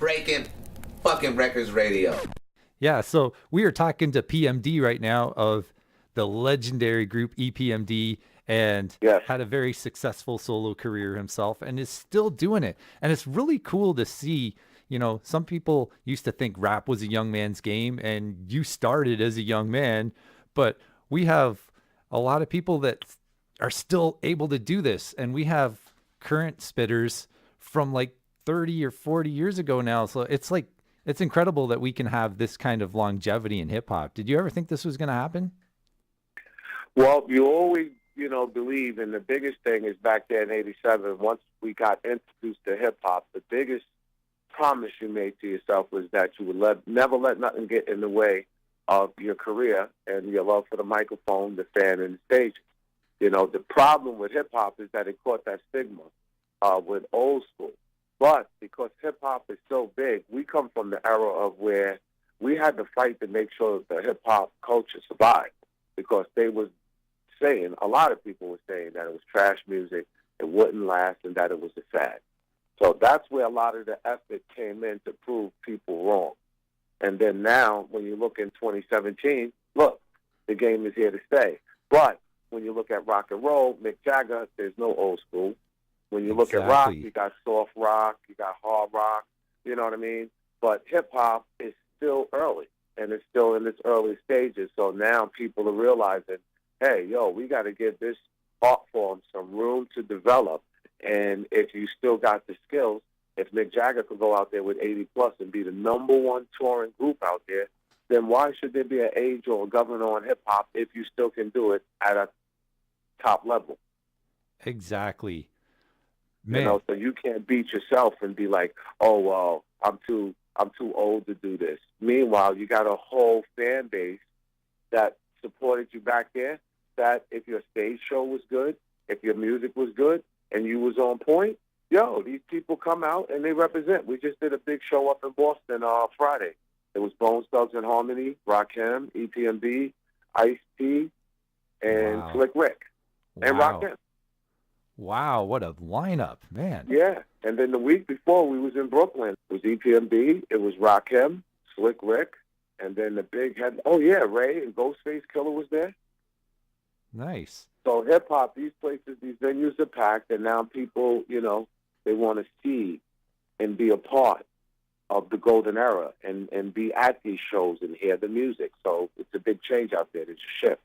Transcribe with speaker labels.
Speaker 1: breaking fucking records radio.
Speaker 2: Yeah, so we are talking to PMD right now of the legendary group EPMD, and
Speaker 3: Yes.
Speaker 2: had a very successful solo career himself and is still doing it. And it's really cool to see, you know, some people used to think rap was a young man's game, and you started as a young man, but we have a lot of people that are still able to do this. And we have current spitters from like 30 or 40 years ago now. So it's like, it's incredible that we can have this kind of longevity in hip hop. Did you ever think this was going to happen?
Speaker 3: Well, you always, believe, and the biggest thing is back there in '87, once we got introduced to hip hop, the biggest promise you made to yourself was that you would never let nothing get in the way of your career and your love for the microphone, the fan, and the stage. The problem with hip hop is that it caught that stigma with old school. But because hip hop is so big, we come from the era of where we had to fight to make sure the hip hop culture survived, because a lot of people were saying that it was trash music, it wouldn't last, and that it was a fad. So that's where a lot of the effort came in to prove people wrong. And then now, when you look in 2017, look, the game is here to stay. But when you look at rock and roll, Mick Jagger, there's no old school. When you look at rock, you got soft rock, you got hard rock, you know what I mean? But hip-hop is still early, and it's still in its early stages. So now people are realizing, hey, we got to give this art form some room to develop. And if you still got the skills, if Mick Jagger could go out there with 80-plus and be the number one touring group out there, then why should there be an age or a governor on hip-hop if you still can do it at a top level?
Speaker 2: Exactly. Man.
Speaker 3: So you can't beat yourself and be like, oh, well, I'm too old to do this. Meanwhile, you got a whole fan base that supported you back there, that if your stage show was good, if your music was good, and you was on point, these people come out and they represent. We just did a big show up in Boston Friday. It was Bone Thugs and Harmony, Rakim, EPMD, Ice-T, and Slick Rick, and Rakim.
Speaker 2: Wow, what a lineup, man.
Speaker 3: Yeah, and then the week before we was in Brooklyn. It was EPMD, it was Rakim, Slick Rick, and then the big head. Oh, yeah, Ray and Ghostface Killer was there.
Speaker 2: Nice.
Speaker 3: So hip-hop, these places, these venues are packed, and now people, they want to see and be a part of the golden era and be at these shows and hear the music. So it's a big change out there. It's a shift.